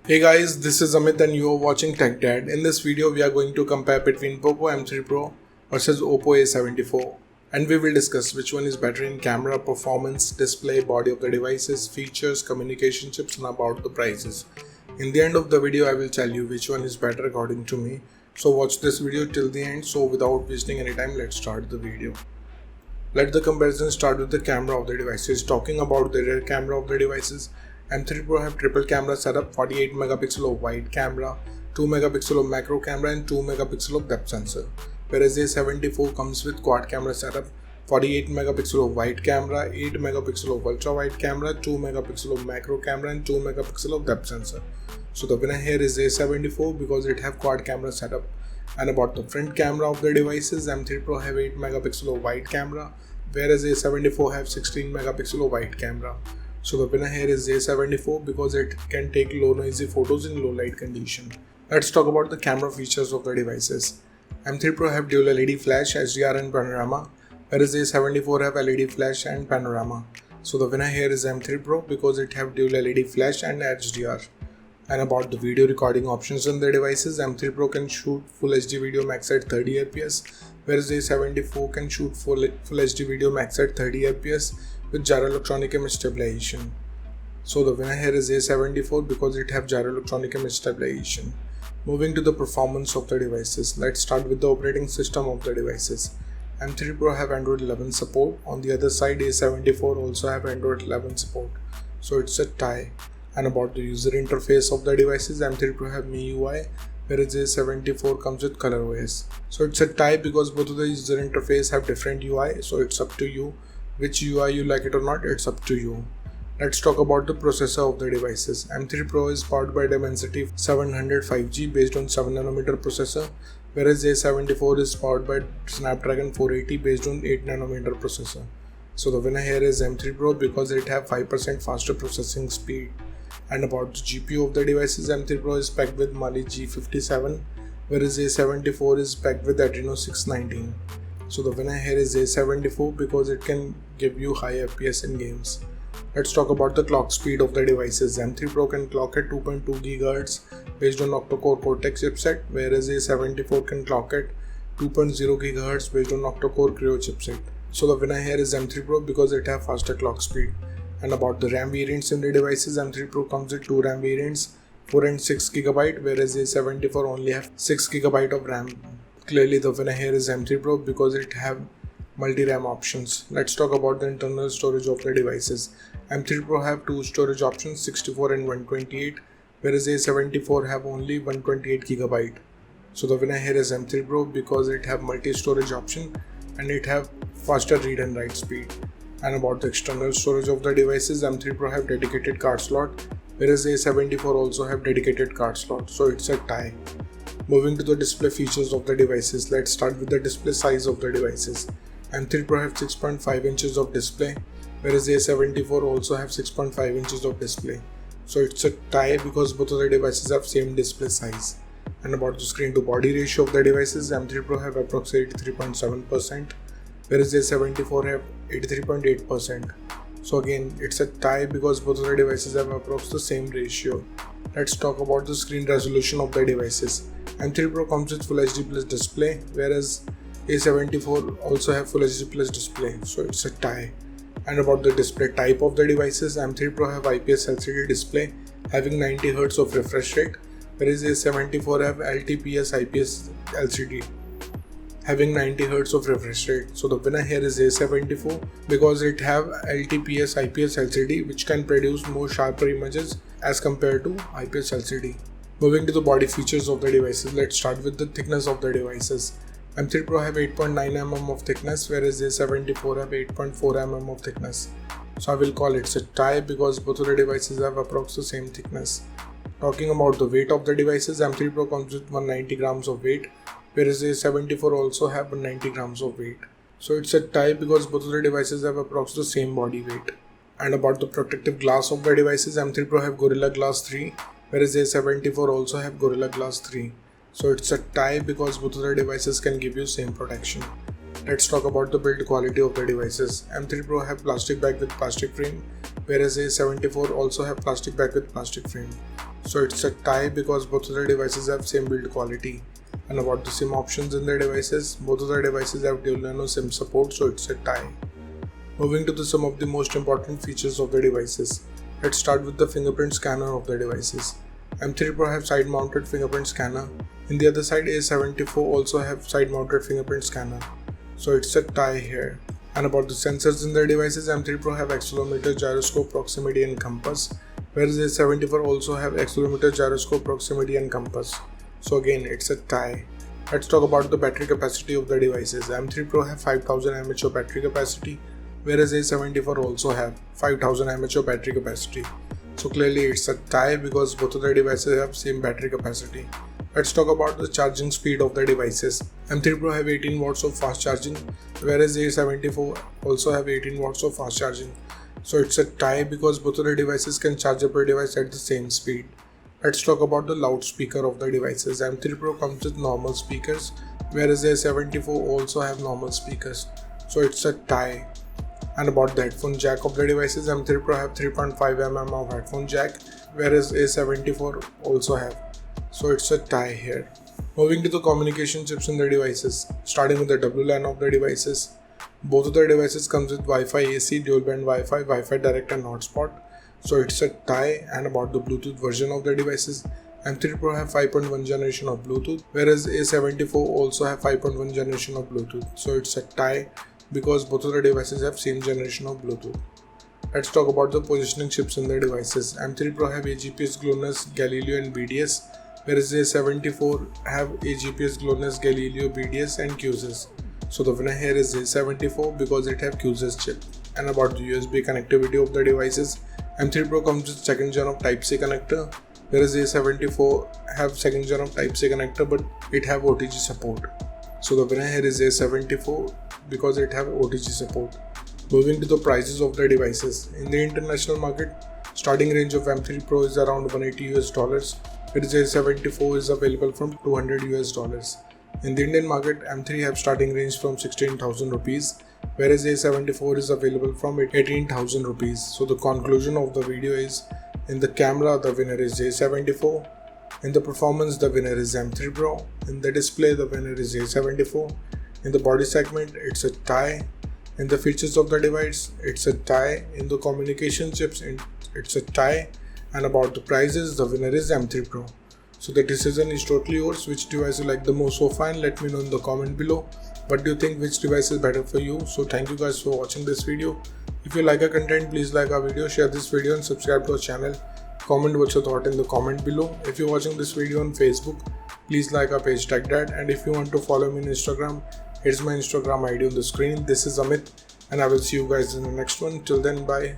Hey guys, this is Amit and you are watching Tech Dad. In this video, we are going to compare between Poco M3 Pro versus Oppo A74, and we will discuss which one is better in camera, performance, display, body of the devices, features, communication chips, and about the prices. In the end of the video, I will tell you which one is better according to me. So watch this video till the end. So without wasting any time, let's start the video. Let the comparison start with the camera of the devices. Talking about the rear camera of the devices, M3 Pro have triple camera setup, 48 megapixel of wide camera, 2 megapixel of macro camera and 2 megapixel of depth sensor. Whereas A74 comes with quad camera setup, 48 megapixel of wide camera, 8 megapixel of ultra wide camera, 2 megapixel of macro camera and 2 megapixel of depth sensor. So the winner here is A74 because it have quad camera setup. And about the front camera of the devices, M3 Pro have 8 megapixel of wide camera, whereas A74 have 16 megapixel of wide camera. So the winner here is A74 because it can take low noisy photos in low light condition. Let's talk about the camera features of the devices. M3 Pro have dual LED flash, HDR and panorama, whereas A74 have LED flash and panorama. So the winner here is M3 Pro because it have dual LED flash and HDR. And about the video recording options on the devices, M3 Pro can shoot Full HD video max at 30 fps, whereas A74 can shoot Full HD video max at 30 fps with gyro electronic image stabilization. So the winner here is A74 because it have gyro electronic image stabilization. Moving to the performance of the devices, let's start with the operating system of the devices. M3 Pro have Android 11 support. On the other side, A74 also have Android 11 support. So it's a tie. And about the user interface of the devices, M3 Pro have MIUI, whereas A74 comes with ColorOS. So it's a tie because both of the user interface have different UI. So it's up to you. Which UI you like it or not, it's up to you. Let's talk about the processor of the devices. M3 Pro is powered by Dimensity 705G based on 7nm processor, whereas A74 is powered by Snapdragon 480 based on 8nm processor. So the winner here is M3 Pro because it have 5% faster processing speed. And about the GPU of the devices, M3 Pro is packed with Mali G57, whereas A74 is packed with Adreno 619. So the winner here is A74 because it can give you high FPS in games. Let's talk about the clock speed of the devices. M3 Pro can clock at 2.2 GHz based on octa-core Cortex chipset, whereas A74 can clock at 2.0 GHz based on octa-core Creo chipset. So the winner here is M3 Pro because it have faster clock speed. And about the RAM variants in the devices, M3 Pro comes with two RAM variants, 4 and 6 GB, whereas A74 only have 6 GB of RAM. Clearly the winner here is M3 Pro because it have multi-RAM options. Let's talk about the internal storage of the devices. M3 Pro have two storage options, 64 and 128, whereas A74 have only 128 GB. So the winner here is M3 Pro because it have multi-storage option and it have faster read and write speed. And about the external storage of the devices, M3 Pro have dedicated card slot, whereas A74 also have dedicated card slot. So it's a tie. Moving to the display features of the devices, let's start with the display size of the devices. M3 Pro have 6.5 inches of display, whereas A74 also have 6.5 inches of display. So it's a tie because both of the devices have same display size. And about the screen to body ratio of the devices, M3 Pro have approximately 3.7%, whereas A74 have 83.8%. So again, it's a tie because both of the devices have approximately the same ratio. Let's talk about the screen resolution of the devices. M3 Pro comes with Full HD Plus display, whereas A74 also have Full HD Plus display, so it's a tie. And about the display type of the devices, M3 Pro have IPS LCD display having 90Hz of refresh rate, whereas A74 have LTPS IPS LCD having 90Hz of refresh rate. So the winner here is A74 because it have LTPS IPS LCD which can produce more sharper images as compared to IPS LCD. Moving to the body features of the devices, let's start with the thickness of the devices. M3 Pro have 8.9 mm of thickness, whereas A74 have 8.4 mm of thickness. So I will call it a tie because both of the devices have approximately the same thickness. Talking about the weight of the devices, M3 Pro comes with 190 grams of weight, whereas A74 also have 190 grams of weight. So it's a tie because both of the devices have approximately the same body weight. And about the protective glass of the devices, M3 Pro have Gorilla Glass 3, whereas A74 also have Gorilla Glass 3. So it's a tie because both of the devices can give you same protection. Let's talk about the build quality of the devices. M3 Pro have plastic back with plastic frame, whereas A74 also have plastic back with plastic frame. So it's a tie because both of the devices have same build quality. And about the SIM options in the devices, both of the devices have dual nano SIM support, so it's a tie. Moving to some of the most important features of the devices. Let's start with the fingerprint scanner of the devices. M3 Pro have side mounted fingerprint scanner. In the other side, A74 also have side mounted fingerprint scanner. So it's a tie here. And about the sensors in the devices, M3 Pro have accelerometer, gyroscope, proximity and compass, whereas A74 also have accelerometer, gyroscope, proximity and compass. So again, it's a tie. Let's talk about the battery capacity of the devices. M3 Pro have 5000 mAh of battery capacity, whereas A74 also have 5000 mAh of battery capacity. So clearly it's a tie because both of the devices have same battery capacity. Let's talk about the charging speed of the devices. M3 Pro have 18 watts of fast charging, whereas A74 also have 18 watts of fast charging. So it's a tie because both of the devices can charge up a device at the same speed. Let's talk about the loudspeaker of the devices. M3 Pro comes with normal speakers, whereas A74 also have normal speakers. So it's a tie. And about the headphone jack of the devices, M3 Pro have 3.5mm of headphone jack, whereas A74 also have. So it's a tie here. Moving to the communication chips in the devices, starting with the WLAN of the devices. Both of the devices comes with Wi-Fi AC, dual band Wi-Fi, Wi-Fi direct and hotspot. So it's a tie. And about the Bluetooth version of the devices, M3 Pro have 5.1 generation of Bluetooth, whereas A74 also have 5.1 generation of Bluetooth. So it's a tie because both of the devices have same generation of Bluetooth. Let's talk about the positioning chips in the devices. M3 Pro have AGPS, GLONASS, Galileo and BDS, whereas A74 have AGPS, GLONASS, Galileo, BDS and QSIS. So the winner here is A74 because it have QSIS chip. And about the USB connectivity of the devices, M3 Pro comes with second gen of Type-C connector, whereas A74 have second gen of Type-C connector but it have OTG support. So the winner here is A74 because it have OTG support. Moving to the prices of the devices. In the international market, starting range of M3 Pro is around $180, whereas A74 is available from $200. In the Indian market, M3 have starting range from 16,000 rupees, whereas A74 is available from 18,000 rupees. So the conclusion of the video is, in the camera the winner is A74, in the performance the winner is M3 Pro, in the display the winner is A74, in the body segment it's a tie, in the features of the device it's a tie, in the communication chips it's a tie, and about the prices the winner is M3 Pro. So the decision is totally yours. Which device you like the most so far? Let me know in the comment below. What do you think, which device is better for you? So thank you guys for watching this video. If you like our content, please like our video, share this video and subscribe to our channel. Comment what you thought in the comment below. If you're watching this video on Facebook, please like our page Tech Dad, and if you want to follow me on Instagram, here's my Instagram ID on the screen. This is Amit and I will see you guys in the next one. Till then, bye.